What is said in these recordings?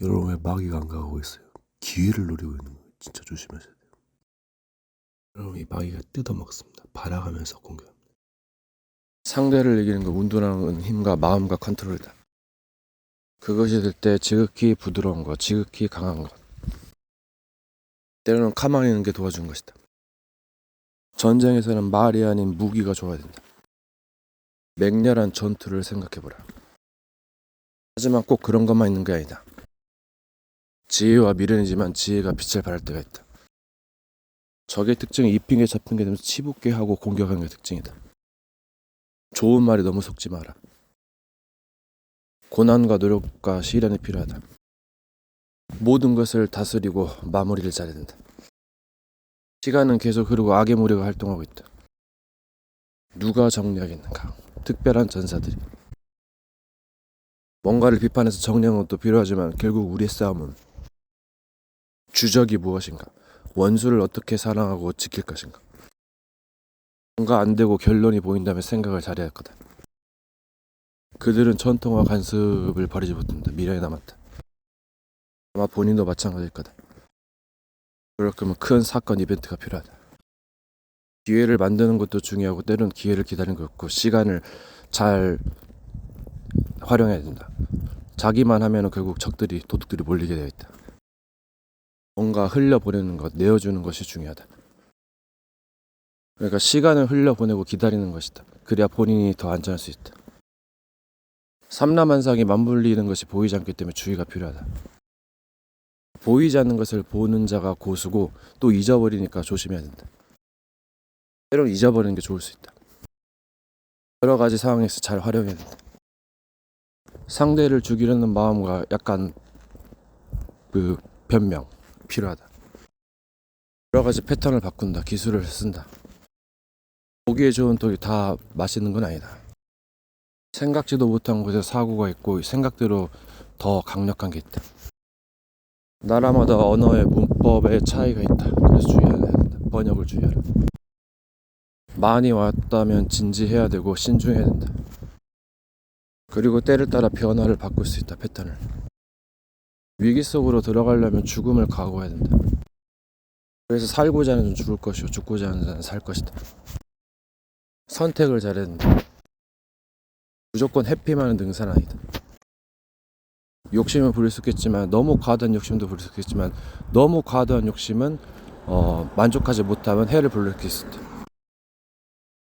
여러분 왜 마귀가 안 가고 있어요? 기회를 노리고 있는 거예요. 진짜 조심하셔야 돼요. 여러분 이 마귀가 뜯어먹습니다. 발아가면서 공격합니다. 상대를 이기는 건 운동하는 힘과 마음과 컨트롤이다. 그것이 될 때 지극히 부드러운 것, 지극히 강한 것. 때로는 가만히 있는 게 도와주는 것이다. 전쟁에서는 말이 아닌 무기가 좋아야 된다. 맹렬한 전투를 생각해보라. 하지만 꼭 그런 것만 있는 게 아니다. 지혜와 미련이지만 지혜가 빛을 발할 때가 있다. 적의 특징은 입힌 게 잡힌 게 되면서 치붙게 하고 공격하는 게 특징이다. 좋은 말이 너무 속지 마라. 고난과 노력과 시련이 필요하다. 모든 것을 다스리고 마무리를 잘해야 된다. 시간은 계속 흐르고 악의 무리가 활동하고 있다. 누가 정리하겠는가? 특별한 전사들이. 뭔가를 비판해서 정리하는 것도 필요하지만 결국 우리의 싸움은 주적이 무엇인가? 원수를 어떻게 사랑하고 지킬 것인가? 뭔가 안 되고 결론이 보인다면 생각을 잘해야 할 거다. 그들은 전통과 간섭을 버리지 못한다. 미련이 남았다. 아마 본인도 마찬가지일 거다. 그럴 거면 큰 사건 이벤트가 필요하다. 기회를 만드는 것도 중요하고 때로는 기회를 기다리는 것 같고 시간을 잘 활용해야 된다. 자기만 하면 결국 적들이 도둑들이 몰리게 되어 있다. 뭔가 흘려보내는 것, 내어주는 것이 중요하다. 그러니까 시간을 흘려보내고 기다리는 것이다. 그래야 본인이 더 안전할 수 있다. 삼라만상이 맞물리는 것이 보이지 않기 때문에 주의가 필요하다. 보이지 않는 것을 보는 자가 고수고 또 잊어버리니까 조심해야 된다. 때로는 잊어버리는 게 좋을 수 있다. 여러 가지 상황에서 잘 활용해야 된다. 상대를 죽이려는 마음과 약간 그 변명 필요하다. 여러 가지 패턴을 바꾼다. 기술을 쓴다. 보기에 좋은 떡이 다 맛있는 건 아니다. 생각지도 못한 곳에 사고가 있고 생각대로 더 강력한 게 있다. 나라마다 언어의 문법의 차이가 있다. 그래서 주의해야 된다. 번역을 주의하라. 많이 왔다면 진지해야 되고 신중해야 된다. 그리고 때를 따라 변화를 바꿀 수 있다. 패턴을. 위기 속으로 들어가려면 죽음을 각오해야 된다. 그래서 살고자 하는 자는 죽을 것이고 죽고자 하는 자는 살 것이다. 선택을 잘해야 된다. 무조건 해피만은 능사는 아니다. 욕심은 부릴 수 있겠지만 너무 과도한 욕심도 부릴 수 있겠지만 너무 과도한 욕심은 만족하지 못하면 해를 불러일으킬 수 있다.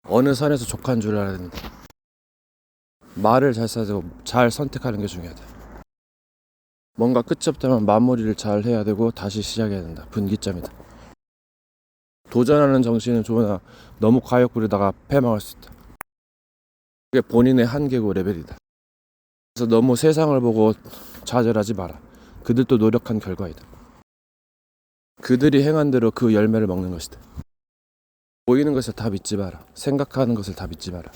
어느 선에서 족한 줄 알아야 된다. 말을 잘 써야 되고 잘 선택하는 게 중요하다. 뭔가 끝이 없다면 마무리를 잘 해야 되고 다시 시작해야 된다. 분기점이다. 도전하는 정신은 좋으나 너무 과욕 부리다가 패망할 수 있다. 그게 본인의 한계고 레벨이다. 그래서 너무 세상을 보고 좌절하지 마라. 그들도 노력한 결과이다. 그들이 행한 대로 그 열매를 먹는 것이다. 보이는 것을 다 믿지 마라. 생각하는 것을 다 믿지 마라.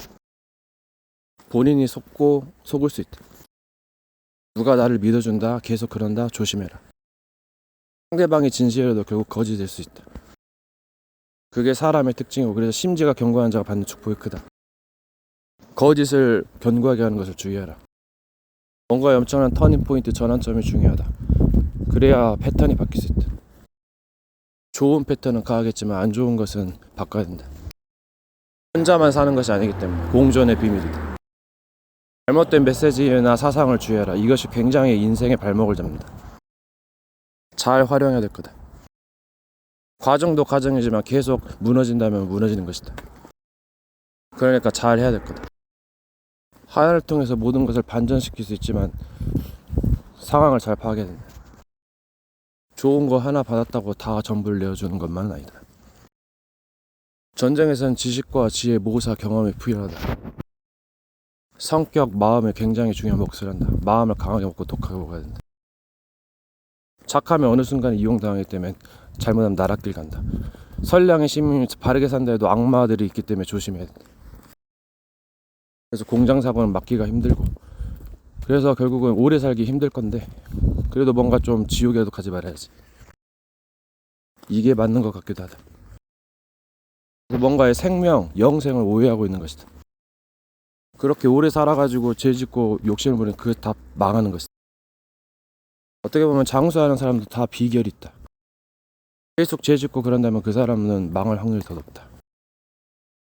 본인이 속고 속을 수 있다. 누가 나를 믿어준다, 계속 그런다, 조심해라. 상대방이 진실이라도 결국 거짓이 될 수 있다. 그게 사람의 특징이고 그래서 심지가 견고한 자가 받는 축복이 크다. 거짓을 견고하게 하는 것을 주의하라. 뭔가 엄청난 터닝포인트 전환점이 중요하다. 그래야 패턴이 바뀔 수 있다. 좋은 패턴은 가하겠지만 안 좋은 것은 바꿔야 된다. 혼자만 사는 것이 아니기 때문에 공존의 비밀이다. 잘못된 메시지나 사상을 주의하라. 이것이 굉장히 인생의 발목을 잡는다. 잘 활용해야 될 거다. 과정도 과정이지만 계속 무너진다면 무너지는 것이다. 그러니까 잘 해야 될 거다. 하나를 통해서 모든 것을 반전시킬 수 있지만 상황을 잘 파악해야 된다. 좋은 거 하나 받았다고 다 전부를 내어주는 것만은 아니다. 전쟁에서는 지식과 지혜, 모사, 경험이 필요하다. 성격, 마음에 굉장히 중요한 몫을 한다. 마음을 강하게 먹고 독하게 먹어야 된다. 착하면 어느 순간 이용당하기 때문에 잘못하면 나락길 간다. 선량의 시민이 바르게 산다 해도 악마들이 있기 때문에 조심해야 된다. 그래서 공장사고는 막기가 힘들고 그래서 결국은 오래 살기 힘들 건데 그래도 뭔가 좀 지옥이라도 가지 말아야지. 이게 맞는 것 같기도 하다. 뭔가의 생명, 영생을 오해하고 있는 것이다. 그렇게 오래 살아가지고 죄짓고 욕심을 부리면 그게 다 망하는 것이다. 어떻게 보면 장수하는 사람도 다 비결이 있다. 계속 죄짓고 그런다면 그 사람은 망할 확률이 더 높다.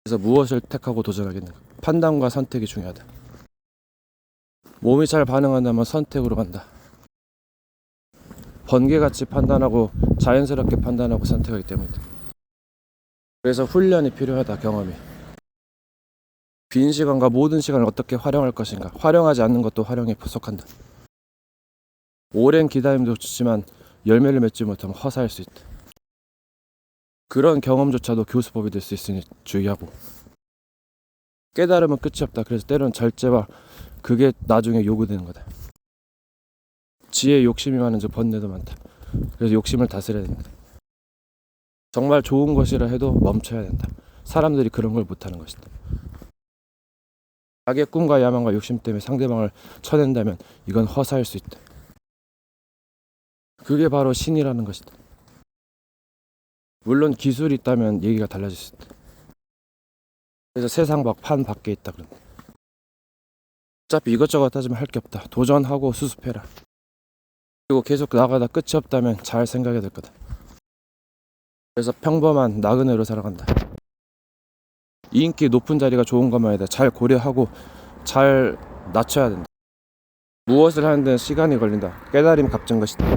그래서 무엇을 택하고 도전하겠는가? 판단과 선택이 중요하다. 몸이 잘 반응한다면 선택으로 간다. 번개같이 판단하고 자연스럽게 판단하고 선택하기 때문이다. 그래서 훈련이 필요하다. 경험이. 빈 시간과 모든 시간을 어떻게 활용할 것인가. 활용하지 않는 것도 활용에 부족한다. 오랜 기다림도 좋지만 열매를 맺지 못하면 허사할 수 있다. 그런 경험조차도 교수법이 될 수 있으니 주의하고. 깨달음은 끝이 없다. 그래서 때로는 절제와 그게 나중에 요구되는 거다. 지혜 욕심이 많은 즉 번뇌도 많다. 그래서 욕심을 다스려야 됩니다. 정말 좋은 것이라 해도 멈춰야 된다. 사람들이 그런 걸 못하는 것이다. 자기의 꿈과 야망과 욕심 때문에 상대방을 쳐낸다면 이건 허사할 수 있다. 그게 바로 신이라는 것이다. 물론 기술이 있다면 얘기가 달라질 수 있다. 그래서 세상 판 밖에 있다. 그런다. 어차피 이것저것 따지면 할 게 없다. 도전하고 수습해라. 그리고 계속 나가다 끝이 없다면 잘 생각해야 될 거다. 그래서 평범한 나그네로 살아간다. 인기 높은 자리가 좋은 것만 아니다. 잘 고려하고 잘 낮춰야 된다. 무엇을 하는 데는 시간이 걸린다. 깨달음이 값진 것이다.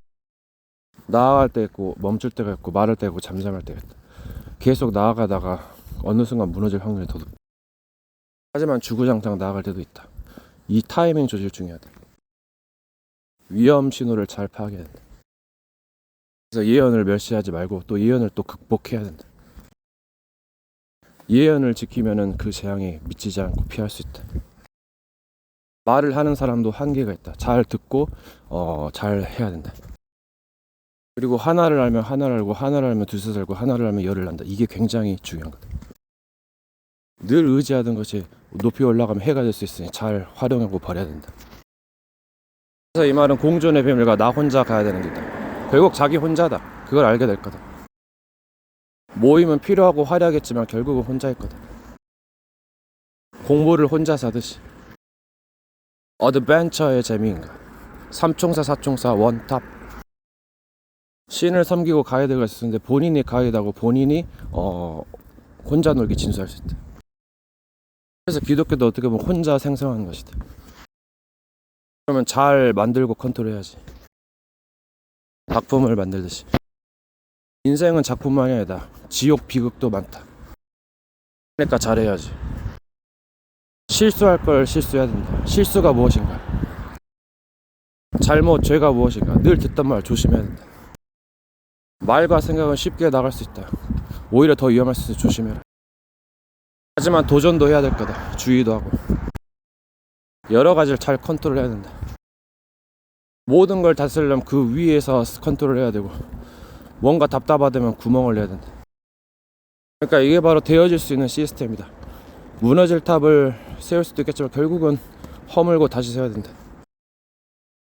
나아갈 때 있고 멈출 때가 있고 말할 때가 있고 잠잠할 때가 있다. 계속 나아가다가 어느 순간 무너질 확률이 더 높다. 하지만 주구장창 나아갈 때도 있다. 이 타이밍 조절 중요하다. 위험 신호를 잘 파악해야 된다. 그래서 예언을 멸시하지 말고 또 예언을 또 극복해야 된다. 예언을 지키면은 그 재앙에 미치지 않고 피할 수 있다. 말을 하는 사람도 한계가 있다. 잘 듣고 잘 해야 된다. 그리고 하나를 알면 하나를 알고 하나를 알면 둘셋 알고 하나를 알면 열을 안다. 이게 굉장히 중요한 거다. 늘 의지하던 것이 높이 올라가면 해가 될 수 있으니 잘 활용하고 버려야 된다. 그래서 이 말은 공존의 비밀과 나 혼자 가야 되는 게다. 결국 자기 혼자다. 그걸 알게 될 거다. 모임은 필요하고 화려하겠지만 결국은 혼자일 거다. 공부를 혼자서 하듯이. 어드벤처의 재미인가. 삼총사 사총사 원탑. 신을 섬기고 가이드가 있었는데 본인이 가이드하고 본인이 혼자 놀기 진수할 수 있다. 그래서 기독교도 어떻게 보면 혼자 생성하는 것이다. 그러면 잘 만들고 컨트롤해야지. 작품을 만들듯이. 인생은 작품만이 아니다. 지옥 비극도 많다. 그러니까 잘해야지. 실수할 걸 실수해야 된다. 실수가 무엇인가? 잘못, 죄가 무엇인가? 늘 듣던 말 조심해야 된다. 말과 생각은 쉽게 나갈 수 있다. 오히려 더 위험할 수 있어. 조심해라. 하지만 도전도 해야 될 거다. 주의도 하고. 여러 가지를 잘 컨트롤해야 된다. 모든 걸 다스리려면 그 위에서 컨트롤해야 되고 뭔가 답답하다면 구멍을 내야 된다. 그러니까 이게 바로 되어질 수 있는 시스템이다. 무너질 탑을 세울 수도 있겠지만 결국은 허물고 다시 세워야 된다.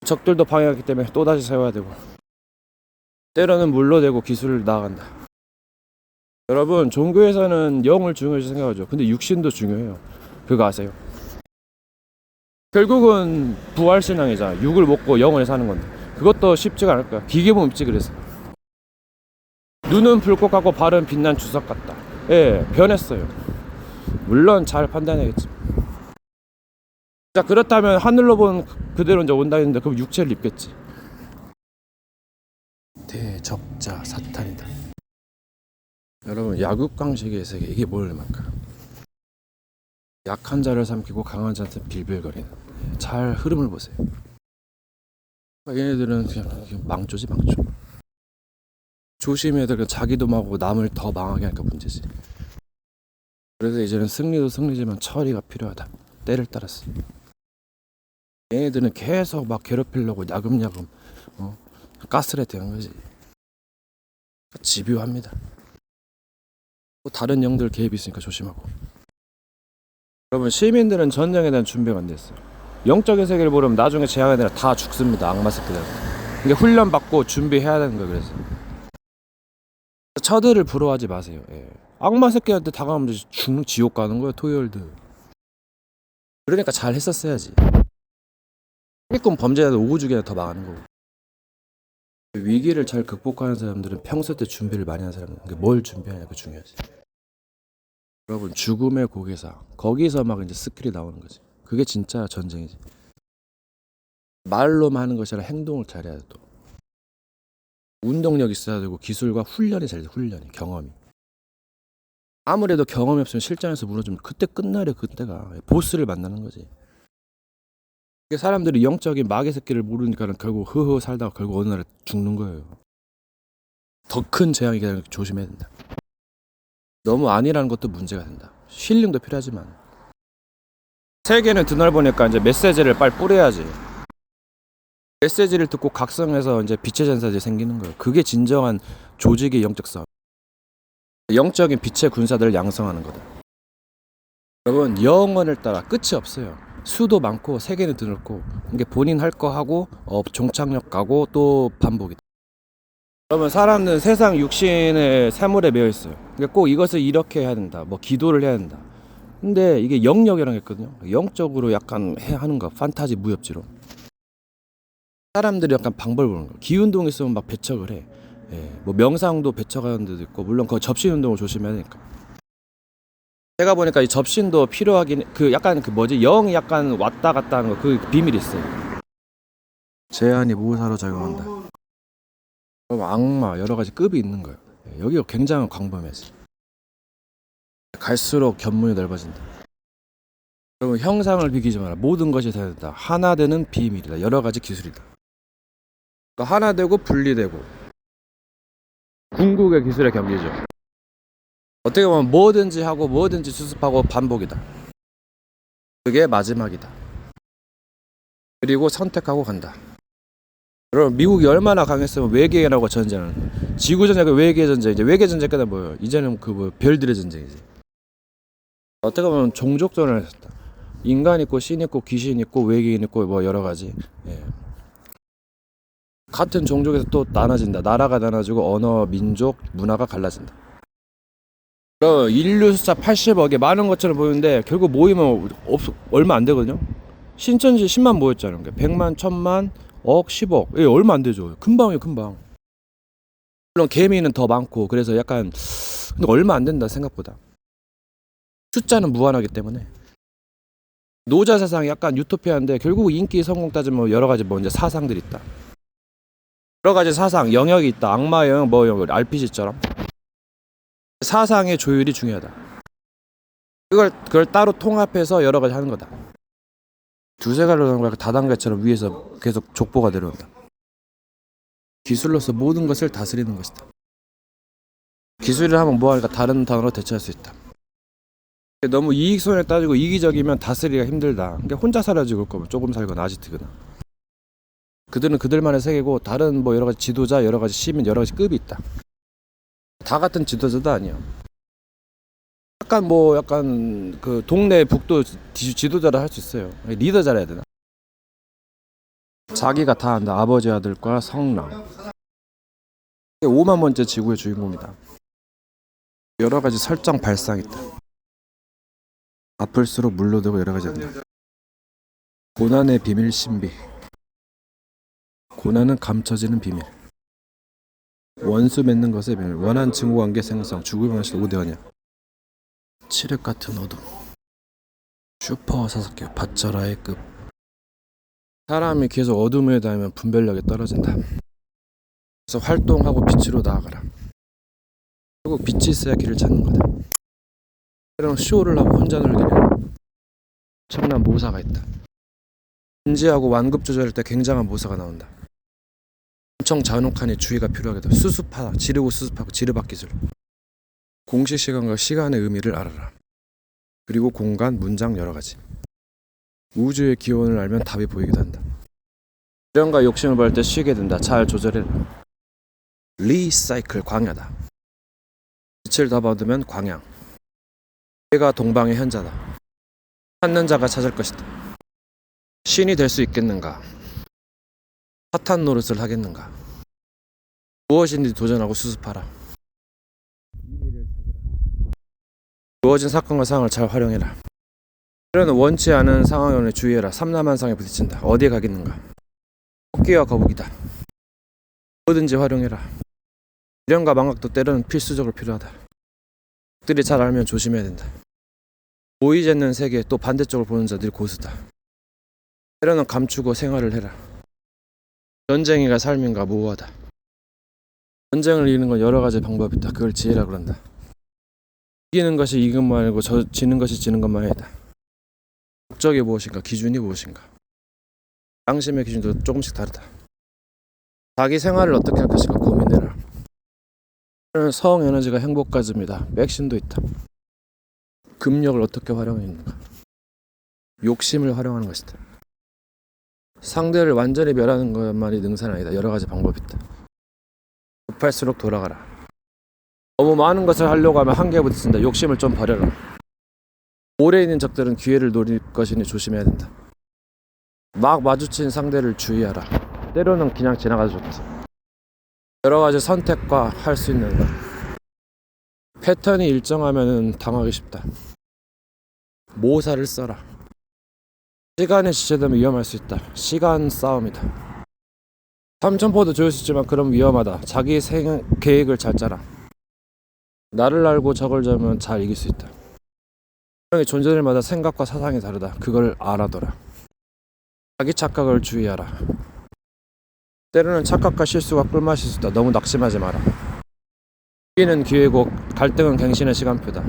적들도 방해하기 때문에 또다시 세워야 되고 때로는 물로 대고 기술을 나아간다. 여러분 종교에서는 영을 중요시 생각하죠. 근데 육신도 중요해요. 그거 아세요? 결국은 부활신앙이자 육을 먹고 영을 사는 건데 그것도 쉽지가 않을 거야. 기계몸 입지 그래서. 눈은 불꽃 같고 발은 빛난 주석 같다. 예, 변했어요. 물론 잘 판단해야겠지. 자, 그렇다면 하늘로 본 그대로 이제 온다 했는데 그럼 육체를 입겠지. 대적자 사탄이다. 여러분 야국강식의 세계 이게 뭘 말까? 약한 자를 삼키고 강한 자한테 빌빌거리는. 잘 흐름을 보세요. 얘네들은 그냥 망조지 망조. 조심해야 될 자기도 망하고 남을 더 망하게 하니까 문제지. 그래서 이제는 승리도 승리지만 처리가 필요하다. 때를 따랐어. 얘네들은 계속 막 괴롭히려고 야금야금 가스레 되는 거지. 집요합니다. 또 다른 영들 개입이 있으니까 조심하고. 여러분 시민들은 전쟁에 대한 준비가 안 됐어요. 영적인 세계를 모르면 나중에 재앙에 대해 다 죽습니다. 악마 새끼들. 이게 훈련 받고 준비해야 되는 거예요. 그래서 처들을 부러워하지 마세요. 예. 악마 새끼한테 다가가면 죽는 지옥 가는 거예요. 토요일들. 그러니까 잘 했었어야지. 사기꾼 범죄자들 오고죽이나 더 망하는 거고. 위기를 잘 극복하는 사람들은 평소 때 준비를 많이 하는 사람들. 그러니까 뭘 준비하냐 그 중요하지. 여러분 죽음의 고개사 거기서 막 이제 스킬이 나오는 거지. 그게 진짜 전쟁이지. 말로만 하는 것이 아니라 행동을 잘해야 돼. 또 운동력 있어야 되고 기술과 훈련이 잘 돼. 훈련이 경험이. 아무래도 경험이 없으면 실전에서 무너지면 그때 끝나려. 그때가 보스를 만나는 거지. 사람들이 영적인 마귀 새끼를 모르니까는 결국 흐흐 살다가 결국 어느 날 죽는 거예요. 더 큰 재앙이 기다리는 거 조심해야 된다. 너무 안일한 것도 문제가 된다. 힐링도 필요하지만 세계는 드넓으니까 이제 메시지를 빨리 뿌려야지. 메시지를 듣고 각성해서 이제 빛의 전사들이 생기는 거예요. 그게 진정한 조직의 영적 싸움. 영적인 빛의 군사들을 양성하는 거다. 여러분 영혼을 따라 끝이 없어요. 수도 많고 세계는 드넓고 이게 본인 할 거 하고 종착역 가고 또 반복이다. 여러분 사람은 세상 육신의 사물에 매여 있어요. 그러니까 꼭 이것을 이렇게 해야 된다. 뭐 기도를 해야 된다. 근데 이게 영역이라는 게 있거든요. 영적으로 약간 하는 거 판타지 무협지로. 사람들이 약간 방법을 보는 거. 기운동 있으면 막 배척을 해. 예, 뭐 명상도 배척하는 데도 있고 물론 그 접신 운동을 조심해야 되니까. 제가 보니까 이 접신도 필요하긴 그 약간 그 뭐지 영이 약간 왔다 갔다 하는 거 그 비밀이 있어요. 제한이 무사로 작용한다. 악마 여러 가지 급이 있는 거예요. 여기가 굉장히 광범위해서 갈수록 견문이 넓어진다. 여러분 형상을 비기지 마라. 모든 것이 다 된다. 하나 되는 비밀이다. 여러 가지 기술이다. 그러니까 하나 되고 분리되고 궁극의 기술의 경기죠. 어떻게 보면 뭐든지 하고 뭐든지 수습하고 반복이다. 그게 마지막이다. 그리고 선택하고 간다. 여러분 미국이 얼마나 강했으면 외계라고 전쟁을 지구 전쟁 외계 전쟁 이제 외계 전쟁 끝나 뭐예요? 이제는 그 뭐 별들의 전쟁이지. 어떻게 보면 종족전을 했었다. 인간 있고 신 있고 귀신 있고 외계인 있고 뭐 여러 가지. 예. 같은 종족에서 또 나눠진다. 나라가 나눠지고 언어, 민족, 문화가 갈라진다. 인류 숫자 80억에 많은 것처럼 보이는데 결국 모이면 얼마 안 되거든요. 신천지 10만 모였잖아요. 100만, 1000만, 억, 10억. 예, 얼마 안 되죠. 금방이에요, 금방. 물론 개미는 더 많고 그래서 약간 근데 얼마 안 된다 생각보다. 숫자는 무한하기 때문에. 노자 사상이 약간 유토피아인데 결국 인기 성공 따지면 여러 가지 뭐 이제 사상들이 있다. 여러 가지 사상, 영역이 있다. 악마 영역, 뭐 영역, RPG처럼. 사상의 조율이 중요하다. 그걸 따로 통합해서 여러 가지 하는 거다. 두세 가지로 다단계처럼 위에서 계속 족보가 내려온다. 기술로서 모든 것을 다스리는 것이다. 기술을 하면 뭐하니까 다른 단어로 대체할 수 있다. 너무 이익손해 따지고 이기적이면 다스리기가 힘들다. 그러니까 혼자 살아 죽을 거면 조금 살거나 아지트거나. 그들은 그들만의 세계고 다른 뭐 여러 가지 지도자, 여러 가지 시민, 여러 가지 급이 있다. 다 같은 지도자도 아니야. 약간 그 동네 북도 지도자를 할 수 있어요. 리더 잘해야 되나? 자기가 다 안다. 아버지 아들과 성랑. 5만 번째 지구의 주인공이다. 여러 가지 설정 발상 있다. 아플수록 물러들고 여러 가지 한다. 고난의 비밀 신비. 고난은 감춰지는 비밀. 원수 맺는 것의 비밀. 원한 증오관계 생성. 죽음의 원시 5대원이야. 칠흑 같은 어둠. 슈퍼 사석계 받쳐라의 급. 사람이 계속 어둠에 닿으면 분별력이 떨어진다. 그래서 활동하고 빛으로 나아가라. 결국 빛이 있어야 길을 찾는 거다. 때로는 쇼를 하고 혼자 놀기를. 엄청난 모사가 있다. 인지하고 완급 조절할 때 굉장한 모사가 나온다. 엄청 잔혹하니 주의가 필요하겠다. 수습하다. 지르고 수습하고 지르박 기술. 공식 시간과 시간의 의미를 알아라. 그리고 공간, 문장 여러 가지. 우주의 기원을 알면 답이 보이기도 한다. 미련과 욕심을 버릴 때 쉬게 된다. 잘 조절해라. 리사이클 광야다. 빛을 더 받으면 광양. 내가 동방의 현자다. 찾는 자가 찾을 것이다. 신이 될 수 있겠는가? 사탄 노릇을 하겠는가? 무엇인지 도전하고 수습하라. 주어진 사건과 상황을 잘 활용해라. 때로는 원치 않은 상황에 주의해라. 삼라만상에 부딪힌다. 어디에 가겠는가? 토끼와 거북이다. 뭐든지 활용해라. 미련과 망각도 때로는 필수적으로 필요하다. 들이 잘 알면 조심해야 된다. 보이지 않는 세계 또 반대쪽을 보는 자들이 고수다. 때로는 감추고 생활을 해라. 전쟁이가 삶인가 모호하다. 전쟁을 이기는 건 여러 가지 방법이 있다. 그걸 지혜라 그런다. 이기는 것이 이긴 것만 아니고 지는 것이 지는 것만 아니다. 목적이 무엇인가, 기준이 무엇인가. 양심의 기준도 조금씩 다르다. 자기 생활을 어떻게 할 것인가 고민해라. 성 에너지가 행복가집니다. 백신도 있다. 금력을 어떻게 활용했는가. 욕심을 활용하는 것이다. 상대를 완전히 멸하는 것만이 능사는 아니다. 여러 가지 방법이 있다. 급할수록 돌아가라. 너무 많은 것을 하려고 하면 한계에 부딪힌다. 욕심을 좀 버려라. 오래 있는 적들은 기회를 노릴 것이니 조심해야 된다. 막 마주친 상대를 주의하라. 때로는 그냥 지나가도 좋다. 여러 가지 선택과 할 수 있는 것. 패턴이 일정하면 당하기 쉽다. 모사를 써라. 시간에 지체되면 위험할 수 있다. 시간 싸움이다. 삼천포도 좋을 수 있지만 그럼 위험하다. 자기 계획을 잘 짜라. 나를 알고 적을 잡으면 잘 이길 수 있다. 사람의 존재들마다 생각과 사상이 다르다. 그걸 알아둬라. 자기 착각을 주의하라. 때로는 착각과 실수가 꿀맛일 수 있다. 너무 낙심하지 마라. 기회는 기회고 갈등은 갱신의 시간표다.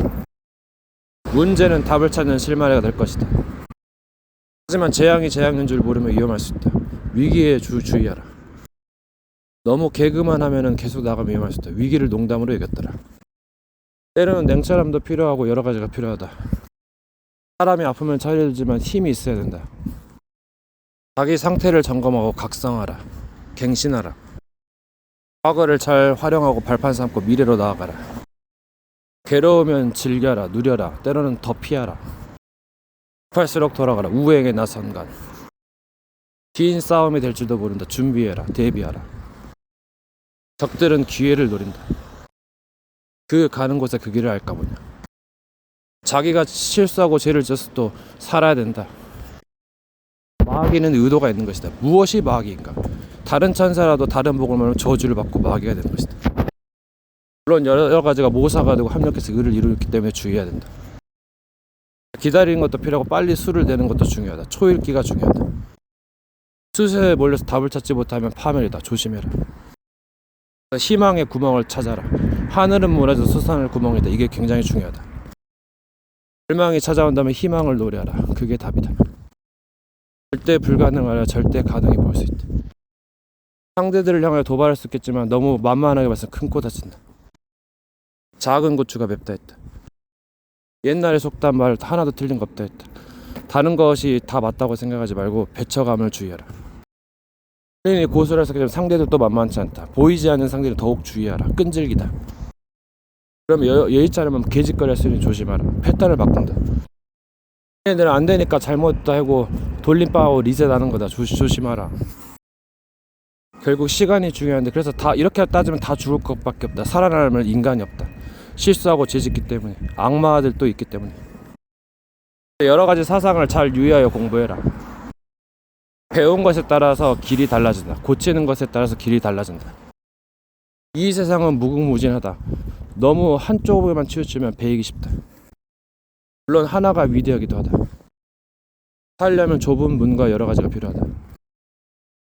문제는 답을 찾는 실마리가 될 것이다. 하지만 재앙이 재앙인 줄 모르면 위험할 수 있다. 위기에 주의하라. 너무 개그만 하면은 계속 나가면 위험할 수 있다. 위기를 농담으로 이겼더라. 때로는 냉철함도 필요하고 여러 가지가 필요하다. 사람이 아프면 차려지만 힘이 있어야 된다. 자기 상태를 점검하고 각성하라. 갱신하라. 과거를 잘 활용하고 발판 삼고 미래로 나아가라. 괴로우면 즐겨라. 누려라. 때로는 더 피하라. 급할수록 돌아가라. 우행에 나선간. 긴 싸움이 될 줄도 모른다. 준비해라. 대비하라. 적들은 기회를 노린다. 그 가는 곳에 그 길을 알까 보냐. 자기가 실수하고 죄를 지었어도 살아야 된다. 마귀는 의도가 있는 것이다. 무엇이 마귀인가? 다른 천사라도 다른 복을 말하면 저주를 받고 마귀가 되는 것이다. 물론 여러 가지가 모사가 되고 합력해서 의를 이루기 때문에 주의해야 된다. 기다리는 것도 필요하고 빨리 수를 내는 것도 중요하다. 초읽기가 중요하다. 수세에 몰려서 답을 찾지 못하면 파멸이다. 조심해라. 희망의 구멍을 찾아라. 하늘은 무너져 솟아날 구멍이다. 이게 굉장히 중요하다. 절망이 찾아온다면 희망을 노려라. 그게 답이다. 절대 불가능하려 절대 가능해 보일 수 있다. 상대들을 향하여 도발할 수 있겠지만 너무 만만하게 봐서 큰 코 다친다. 작은 고추가 맵다 했다. 옛날에 속단 말 하나도 틀린 거 없다 했다. 다른 것이 다 맞다고 생각하지 말고 배척감을 주의하라. 본인이 고수라서 상대도 만만치 않다. 보이지 않는 상대를 더욱 주의하라. 끈질기다. 그러면 예의치 않으면 개짓거리 할 수 있는 조심하라. 패턴을 바꾼다. 얘네들은 안 되니까 잘못다 하고 돌림방하고 리셋하는 거다. 조심하라. 결국 시간이 중요한데 그래서 다 이렇게 따지면 다 죽을 것밖에 없다. 살아남을 인간이 없다. 실수하고 죄짓기 때문에 악마들도 있기 때문에 여러 가지 사상을 잘 유의하여 공부해라. 배운 것에 따라서 길이 달라진다. 고치는 것에 따라서 길이 달라진다. 이 세상은 무궁무진하다. 너무 한쪽에만 치우치면 배이기 쉽다. 물론 하나가 위대하기도 하다. 살려면 좁은 문과 여러 가지가 필요하다.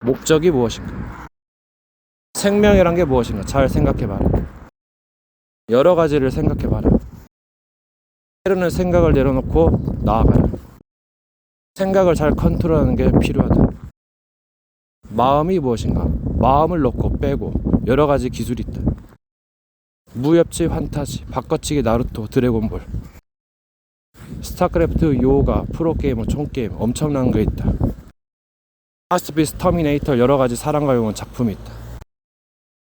목적이 무엇인가? 생명이란 게 무엇인가? 잘 생각해봐라. 여러 가지를 생각해봐라. 때로는 생각을 내려놓고 나아가라. 생각을 잘 컨트롤하는 게 필요하다. 마음이 무엇인가? 마음을 넣고 빼고 여러 가지 기술이 있다. 무협지, 환타지, 바꿔치기, 나루토, 드래곤볼, 스타크래프트, 요가, 프로게이머, 총게임 엄청난 게 있다. 마스터피스, 터미네이터 여러 가지 사랑과 용은 작품이 있다.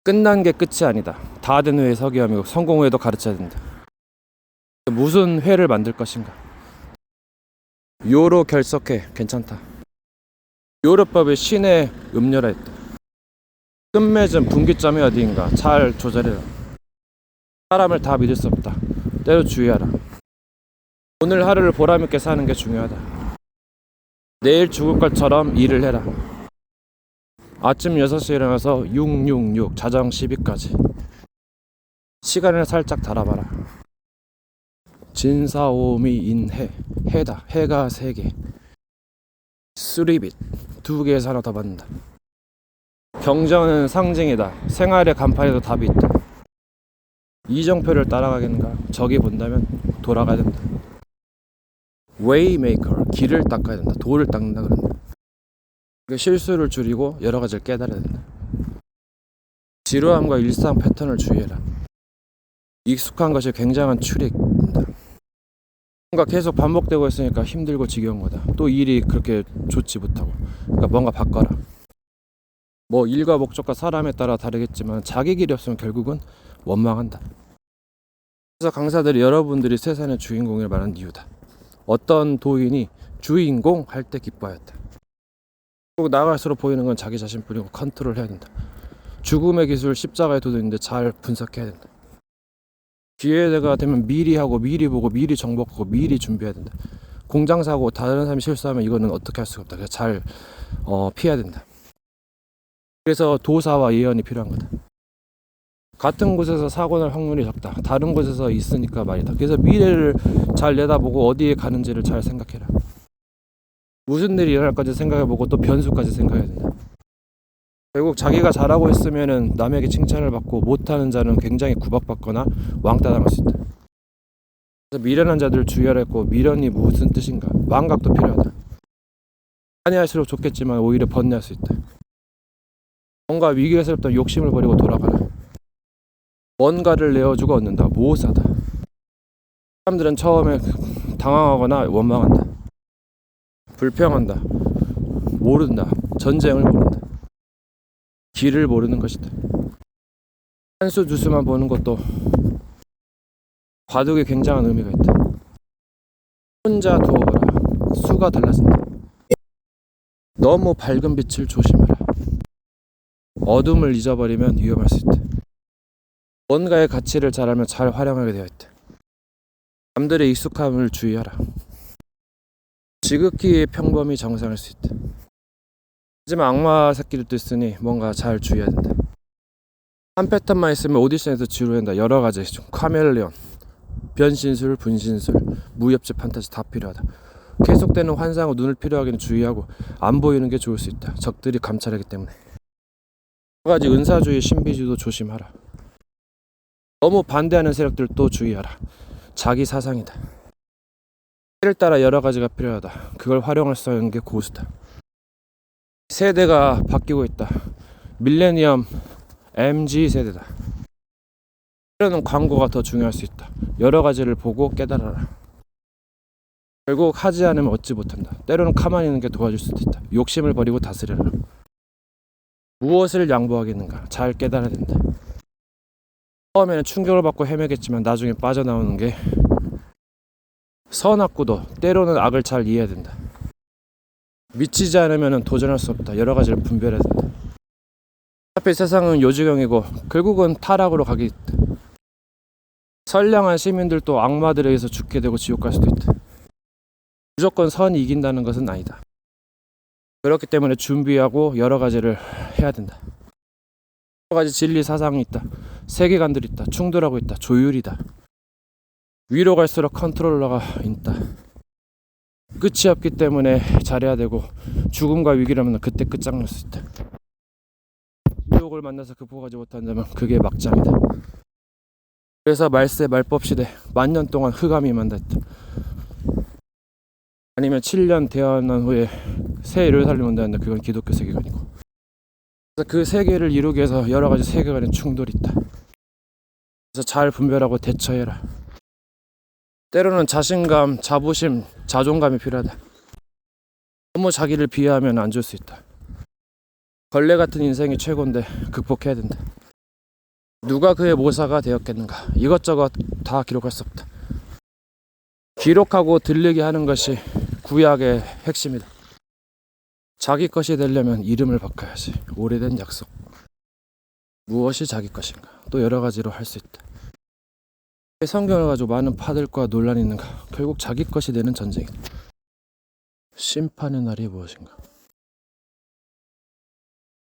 끝난 게 끝이 아니다. 다 된 후에 서기함이고 성공 후에도 가르쳐야 된다. 무슨 회를 만들 것인가? 요로 결석해. 괜찮다. 요로법의 신의 음료라 했다. 끝맺은 분기점이 어디인가? 잘 조절해라. 사람을 다 믿을 수 없다. 때로 주의하라. 오늘 하루를 보람있게 사는 게 중요하다. 내일 죽을 것처럼 일을 해라. 아침 6시에 일어나서 666 자정 12까지 시간을 살짝 달아봐라. 진사오미 인해. 해다. 해가 3개, 수리빗 2개에서 하나 더 받는다. 경전은 상징이다. 생활의 간판에도 답이 있다. 이정표를 따라가겠는가? 저기 본다면 돌아가야 된다. 웨이메이커, 길을 닦아야 된다. 돌을 닦는다 그런다. 실수를 줄이고 여러 가지를 깨달아야 된다. 지루함과 일상 패턴을 주의해라. 익숙한 것이 굉장한 출익입니다. 뭔가 계속 반복되고 있으니까 힘들고 지겨운 거다. 또 일이 그렇게 좋지 못하고. 그러니까 뭔가 바꿔라. 뭐 일과 목적과 사람에 따라 다르겠지만 자기 길이 없으면 결국은 원망한다. 그래서 강사들이 여러분들이 세상의 주인공을 말하는 이유다. 어떤 도인이 주인공 할 때 기뻐하였다. 그리고 나갈수록 보이는 건 자기 자신뿐이고 컨트롤 해야 된다. 죽음의 기술 십자가에 도전인데 잘 분석해야 된다. 기회가 되면 미리 하고 미리 보고 미리 정복하고 미리 준비해야 된다. 공장사고 다른 사람이 실수하면 이거는 어떻게 할 수가 없다. 그래서 잘 피해야 된다. 그래서 도사와 예언이 필요한 거다. 같은 곳에서 사고 날 확률이 적다. 다른 곳에서 있으니까 말이다. 그래서 미래를 잘 내다보고 어디에 가는지를 잘 생각해라. 무슨 일이 일어날 건지 생각해보고 또 변수까지 생각해야 된다. 결국 자기가 잘하고 있으면은 남에게 칭찬을 받고 못하는 자는 굉장히 구박받거나 왕따 당할 수 있다. 그래서 미련한 자들을 주의하라 했고, 미련이 무슨 뜻인가? 망각도 필요하다. 많이 할수록 좋겠지만 오히려 번뇌할 수 있다. 뭔가 위기에서부터 욕심을 버리고 돌아가라. 뭔가를 내어주고 얻는다. 모사다. 사람들은 처음에 당황하거나 원망한다. 불평한다. 모른다. 전쟁을 모른다. 길을 모르는 것이다. 한 수 두 수만 보는 것도 과도기에 굉장한 의미가 있다. 혼자 두어봐라. 수가 달라진다. 너무 밝은 빛을 조심하라. 어둠을 잊어버리면 위험할 수 있다. 뭔가의 가치를 잘 알면 잘 활용하게 되어 있다. 남들의 익숙함을 주의하라. 지극히 평범히 정상일 수 있다. 하지만 악마 새끼들도 있으니 뭔가 잘 주의해야 된다. 한 패턴만 있으면 오디션에서 지루한다. 여러 가지 카멜레온, 변신술, 분신술, 무협지 판타지 다 필요하다. 계속되는 환상과 눈을 필요하기는 주의하고 안 보이는 게 좋을 수 있다. 적들이 감찰하기 때문에. 여러 가지 은사주의, 신비주의도 조심하라. 너무 반대하는 세력들도 주의하라. 자기 사상이다. 때를 따라 여러 가지가 필요하다. 그걸 활용할 수 있는 게 고수다. 세대가 바뀌고 있다. 밀레니엄 MG 세대다. 때로는 광고가 더 중요할 수 있다. 여러 가지를 보고 깨달아라. 결국 하지 않으면 얻지 못한다. 때로는 가만히 있는 게 도와줄 수도 있다. 욕심을 버리고 다스려라. 무엇을 양보하겠는가? 잘 깨달아야 된다. 처음에는 충격을 받고 헤매겠지만 나중에 빠져나오는 게 선악구도 때로는 악을 잘 이해해야 된다. 미치지 않으면 도전할 수 없다. 여러 가지를 분별해야 된다. 어차피 세상은 요지경이고 결국은 타락으로 가기 있다. 선량한 시민들도 악마들에 의해서 죽게 되고 지옥 갈 수도 있다. 무조건 선이 이긴다는 것은 아니다. 그렇기 때문에 준비하고 여러 가지를 해야 된다. 여러 가지 진리 사상이 있다. 세계관들이 있다. 충돌하고 있다. 조율이다. 위로 갈수록 컨트롤러가 있다. 끝이 없기 때문에 잘해야 되고 죽음과 위기라면 그때 끝장날 수 있다. 지옥을 만나서 극복하지 못한다면 그게 막장이다. 그래서 말세 말법시대 만년 동안 흑암이 만났다. 아니면 7년 대환란 후에 새 예루살렘 온다는데 그건 기독교 세계관이고. 그래서 그 세계를 이루기 위해서 여러 가지 세계관의 충돌이 있다. 그래서 잘 분별하고 대처해라. 때로는 자신감, 자부심, 자존감이 필요하다. 너무 자기를 비하하면 안 좋을 수 있다. 걸레 같은 인생이 최고인데 극복해야 된다. 누가 그의 모사가 되었겠는가? 이것저것 다 기록할 수 없다. 기록하고 들리게 하는 것이 구약의 핵심이다. 자기 것이 되려면 이름을 바꿔야지. 오래된 약속. 무엇이 자기 것인가? 또 여러 가지로 할 수 있다. 성경을 가지고 많은 파들과 논란이 있는가? 결국 자기 것이 되는 전쟁이다. 심판의 날이 무엇인가?